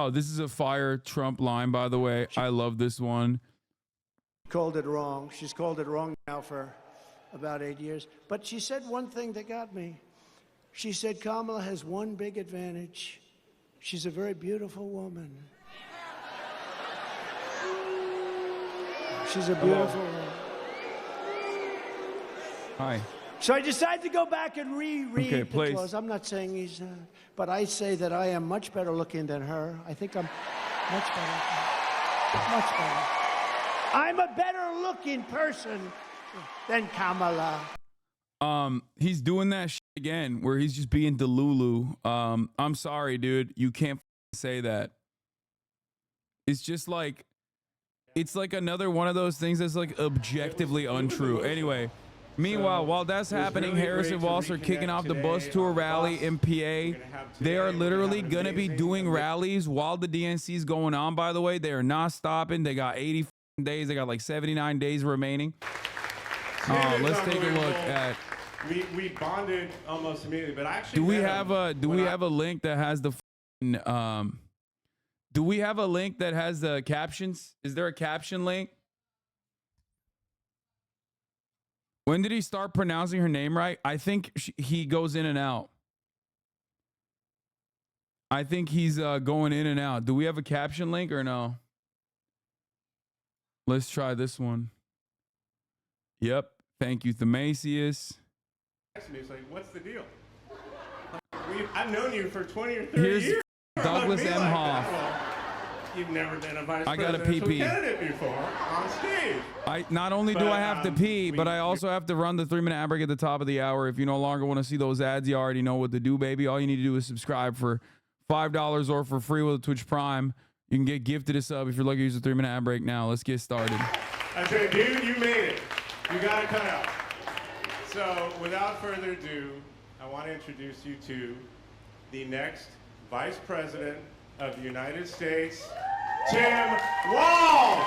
Oh, this is a fire Trump line, by the way. I love this one. Called it wrong. She's called it wrong now for about 8 years. But she said one thing that got me. She said Kamala has one big advantage. She's a very beautiful woman. She's a beautiful woman. Hi. So I decided to go back and reread the please. clause. I'm not saying he's, but I say that I am much better looking than her. I think I'm much better. Much better. I'm a better looking person than Kamala. He's doing that shit again where he's just being Delulu. I'm sorry, dude. You can't say that. It's just like, it's like another one of those things that's like objectively untrue. Anyway, meanwhile, while that's happening, Harris and Walsh are kicking off the bus tour rally in PA. They are literally going to be doing rallies while the DNC is going on, by the way. They are not stopping. They got 80 days. They got like 79 days remaining. Let's take a look at. We bonded almost immediately, but actually, do we have a link that has the do we have a link that has the captions? Is there a caption link? When did he start pronouncing her name right? I think he goes in and out. I think he's going in and out. Do we have a caption link or no? Let's try this one. Yep. Thank you, Themasius. It's like, what's the deal? I've known you for 20 or 30 Here's years. Douglas M. Hoff. Well, you've never been a vice I got a presidential pee-pee. candidate before on stage. Not only do I have to pee, but I also have to run the 3-minute ad break at the top of the hour. If you no longer want to see those ads, you already know what to do, baby. All you need to do is subscribe for $5 or for free with a Twitch Prime. You can get gifted a sub if you're lucky to use the 3-minute ad break now. Let's get started. I said, dude, you made it. You got it cut out. So, without further ado, I want to introduce you to the next Vice President of the United States, Tim Walz.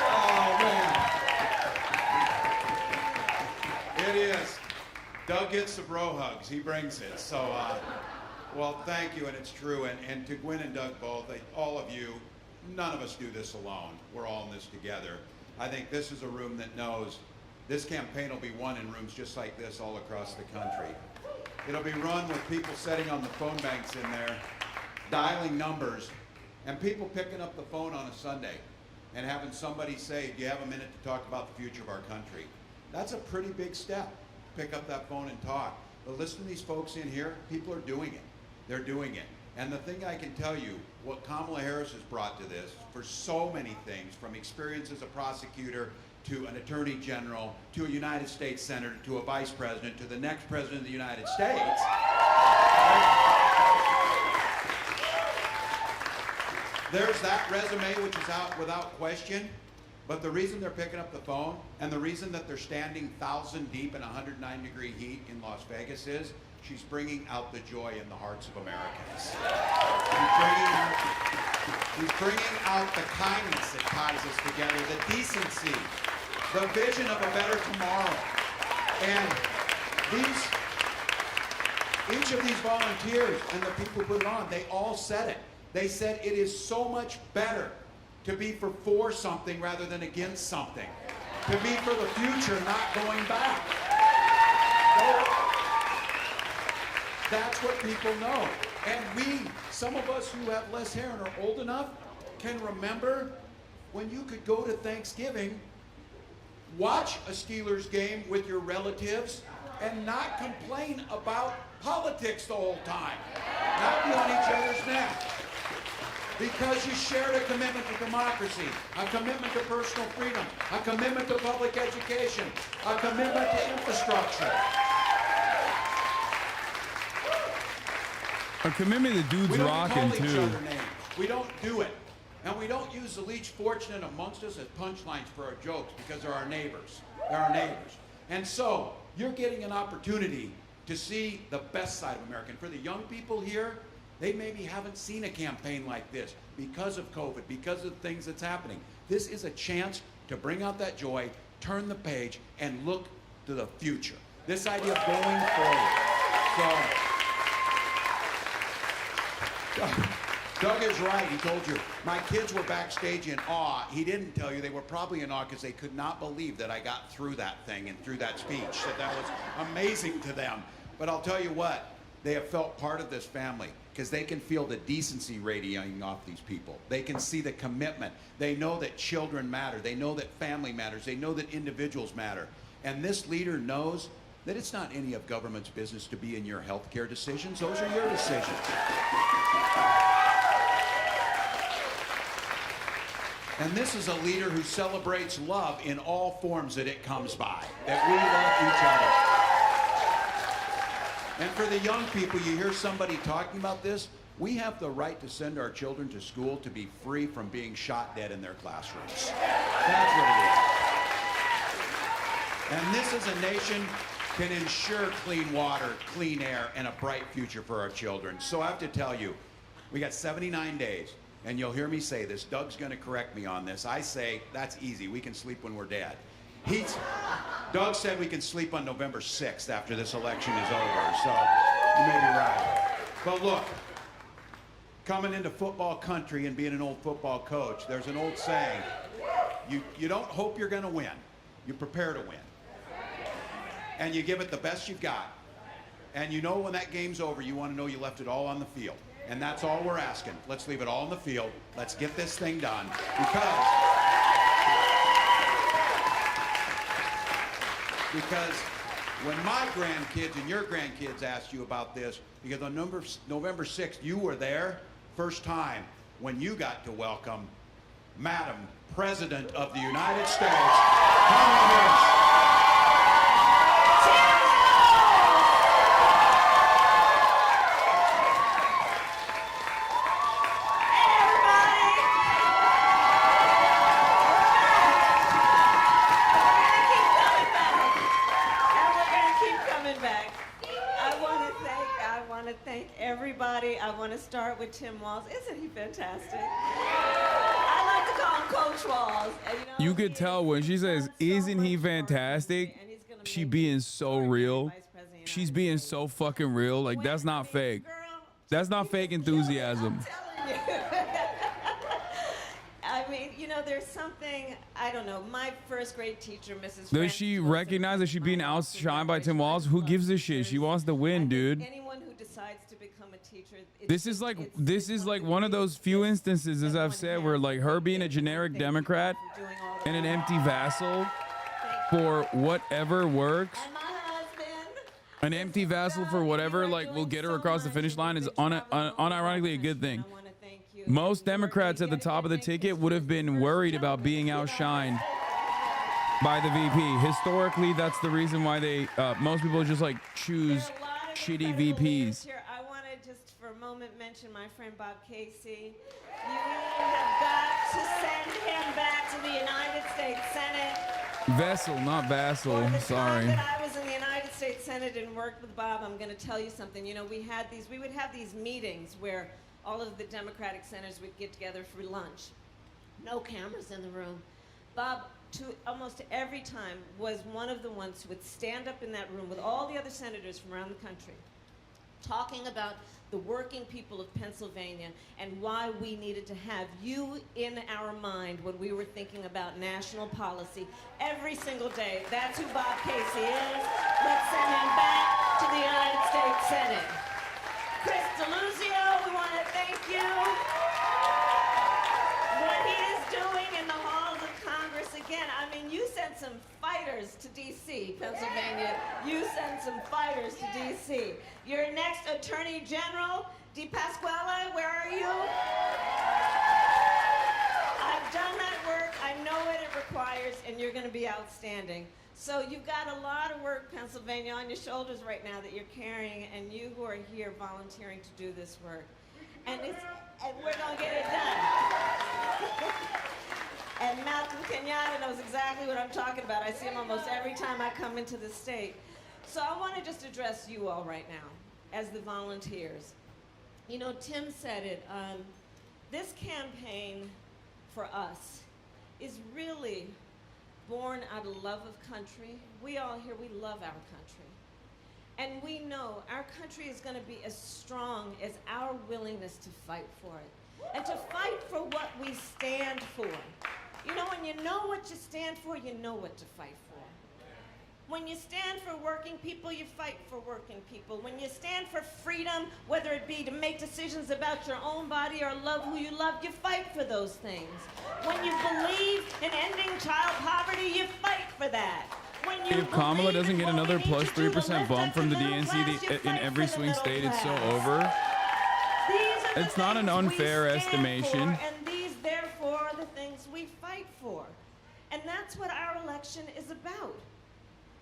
Oh, man. It is. Doug gets the bro hugs. He brings it. So, well, thank you, and it's true. And to Gwen and Doug both, all of you, none of us do this alone. We're all in this together. I think this is a room that knows this campaign will be won in rooms just like this all across the country. It'll be run with people sitting on the phone banks in there, dialing numbers, and people picking up the phone on a Sunday and having somebody say, do you have a minute to talk about the future of our country? That's a pretty big step, pick up that phone and talk. But listen to these folks in here, people are doing it. They're doing it. And the thing I can tell you, what Kamala Harris has brought to this, for so many things, from experience as a prosecutor, to an attorney general, to a United States senator, to a vice president, to the next president of the United States. There's that resume, which is out without question. But the reason they're picking up the phone, and the reason that they're standing 1,000 deep in 109-degree heat in Las Vegas is, she's bringing out the joy in the hearts of Americans. She's bringing out the kindness that ties us together, the decency, the vision of a better tomorrow. And each of these volunteers and the people who put it on, they all said it. They said it is so much better to be for something rather than against something. To be for the future, not going back. That's what people know. And some of us who have less hair and are old enough, can remember when you could go to Thanksgiving, watch a Steelers game with your relatives, and not complain about politics the whole time. Not be on each other's neck. Because you shared a commitment to democracy, a commitment to personal freedom, a commitment to public education, a commitment to infrastructure. A commitment the dude's rocking too. We don't call each other names. We don't do it. And we don't use the least fortunate amongst us as punchlines for our jokes because they're our neighbors. They're our neighbors. And so, you're getting an opportunity to see the best side of America. And for the young people here, they maybe haven't seen a campaign like this because of COVID, because of things that's happening. This is a chance to bring out that joy, turn the page, and look to the future. This idea of going forward. So, Doug is right. He told you. My kids were backstage in awe. He didn't tell you they were probably in awe because they could not believe that I got through that thing and through that speech. That was amazing to them. But I'll tell you what, they have felt part of this family because they can feel the decency radiating off these people. They can see the commitment. They know that children matter. They know that family matters. They know that individuals matter. And this leader knows that it's not any of government's business to be in your health care decisions. Those are your decisions. And this is a leader who celebrates love in all forms that it comes by, that we love each other. And for the young people, you hear somebody talking about this, we have the right to send our children to school to be free from being shot dead in their classrooms. That's what it is. And this is a nation can ensure clean water, clean air, and a bright future for our children. So I have to tell you, we got 79 days. And you'll hear me say this. Doug's going to correct me on this. I say, that's easy. We can sleep when we're dead. Doug said we can sleep on November 6th after this election is over. So you may be right. But look, coming into football country and being an old football coach, there's an old saying. You don't hope you're going to win. You prepare to win. And you give it the best you've got. And you know when that game's over, you want to know you left it all on the field. And that's all we're asking. Let's leave it all in the field. Let's get this thing done. Because when my grandkids and your grandkids asked you about this, because on November 6th, you were there, first time when you got to welcome Madam President of the United States, Kamala Harris. I want to start with Tim Walz. Isn't he fantastic? I like to call him Coach Walz. And, you could tell when she says, "Isn't he fantastic?" She being so real. She's being so fucking real. Like, that's not fake. That's not fake enthusiasm. I mean, you know, there's something, I don't know, my first grade teacher, Mrs. Does she recognize that she's being outshined by Tim Walz? Who gives a shit? She wants to win, dude. Anyone who decides to become a teacher, This is like one of those few instances, as I've said, where like her being a generic Democrat and an empty vassal for whatever works. And my husband. An empty vassal for whatever like will get her across the finish line is unironically a good thing. Most Democrats at the top of the ticket would have been worried about being outshined by the VP. Historically, that's the reason why they most people just like choose shitty VPs. Here. I want to just for a moment mention my friend Bob Casey. You have got to send him back to the United States Senate. Vessel, not vassal. For the Sorry. time that I was in the United States Senate and worked with Bob, I'm going to tell you something. You know, we would have these meetings where all of the Democratic senators would get together for lunch. No cameras in the room. Bob, almost every time, was one of the ones who would stand up in that room with all the other senators from around the country, talking about the working people of Pennsylvania and why we needed to have you in our mind when we were thinking about national policy every single day. That's who Bob Casey is. Let's send him back to the United States Senate. Chris DeLuzio, we want to thank you. What he is doing in the halls of Congress, again, I mean, you sent some fighters to D.C., Pennsylvania. You sent some fighters to D.C. Your next Attorney General, DePasquale, where are you? I've done that work. I know what it requires, and you're going to be outstanding. So you've got a lot of work, Pennsylvania, on your shoulders right now that you're carrying, and you who are here volunteering to do this work. And we're going to get it done. And Malcolm Kenyatta knows exactly what I'm talking about. I see him almost every time I come into the state. So I want to just address you all right now as the volunteers. You know, Tim said it. This campaign for us is really born out of love of country. We all here, we love our country. And we know our country is going to be as strong as our willingness to fight for it. And to fight for what we stand for. You know, when you know what you stand for, you know what to fight for. When you stand for working people, you fight for working people. When you stand for freedom, whether it be to make decisions about your own body or love who you love, you fight for those things. When you believe in ending child poverty, you fight for that. When you If Kamala believe doesn't in get what we another need plus to do to 3% lift bump up from the the middle DNC class, you in fight every for the swing middle state, it's so class. over. These are the It's not an things we unfair stand estimation. for, and these, therefore, are the things we fight for. And that's what our election is about.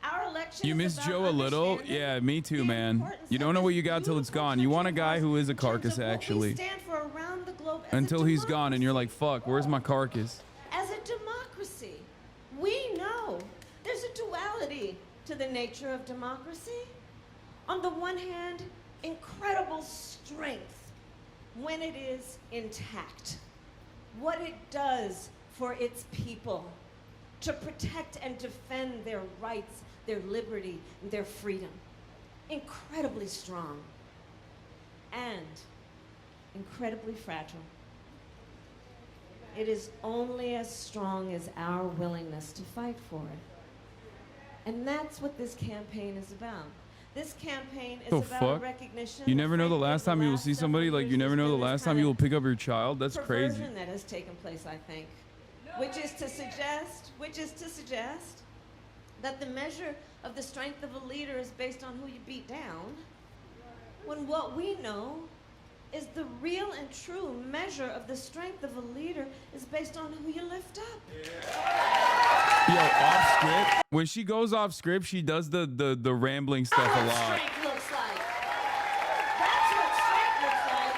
Our election You is miss about Joe a little? understanding Yeah, me too, the man. importance You don't of know what this you got till it's beautiful gone. You want a country guy of who ours is a in terms carcass, of what we actually. stand for around the globe as a Until he's gone and you're like, democracy. fuck, where's my carcass? As a democracy, we know there's a duality to the nature of democracy. On the one hand, incredible strength when it is intact. What it does for its people to protect and defend their rights, their liberty, and their freedom. Incredibly strong and incredibly fragile. It is only as strong as our willingness to fight for it. And that's what this campaign is about. This campaign is The about fuck? a recognition. You that never know the frankly, last time you will last see somebody, several like you years never has know the been this last kind time you of will pick up your child. That's crazy. perversion that has taken place, I think, which is to suggest that the measure of the strength of a leader is based on who you beat down, when what we know is the real and true measure of the strength of a leader is based on who you lift up. Yo, off script. When she goes off script, she does the rambling stuff a That's what lot. strength looks like. That's what strength looks like.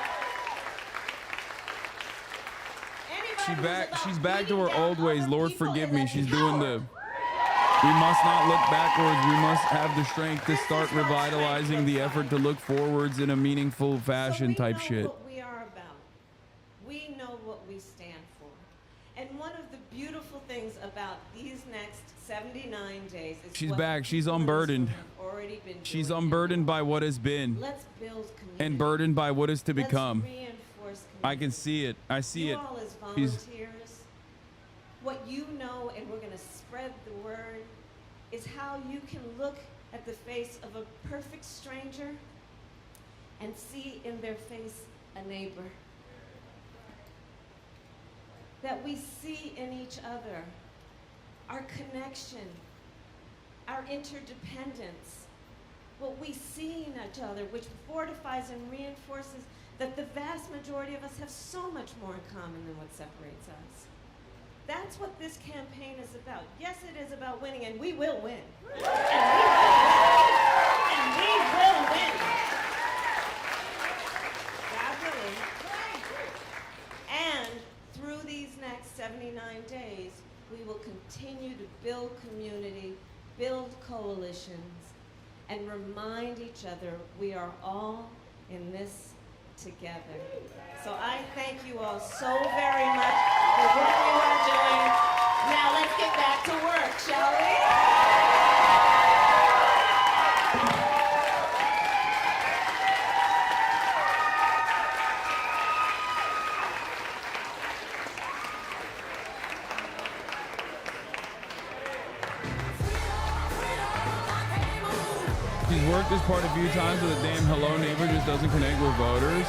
Anybody who's She's about back to beating her down old ways. other Lord people forgive is me. a She's doing the coward. we must not look backwards. We must have the strength to This start is what strength revitalizing the looks effort like. to look forwards in a meaningful fashion So we type know shit. what we are about. We know what we stand for. And one of the beautiful things about these next 79 days is She's what back. She's people in this unburdened. room have already been She's doing. unburdened by what has been Let's build community. and burdened by what is to Let's become. reinforce I can community. see it. I see You it. all as She's- volunteers, what you know, and we're going to spread the word, is how you can look at the face of a perfect stranger and see in their face a neighbor. That we see in each other our connection, our interdependence, what we see in each other, which fortifies and reinforces that the vast majority of us have so much more in common than what separates us. That's what this campaign is about. Yes, it is about winning, and we will win. And we will win. And we will win. God willing. And through these next 79 days, we will continue to build community, build coalitions, and remind each other we are all in this together. So I thank you all so very much for what you are doing. Now let's get back to work, shall we? She's worked this part a few times, but the damn hello neighbor just doesn't connect with voters.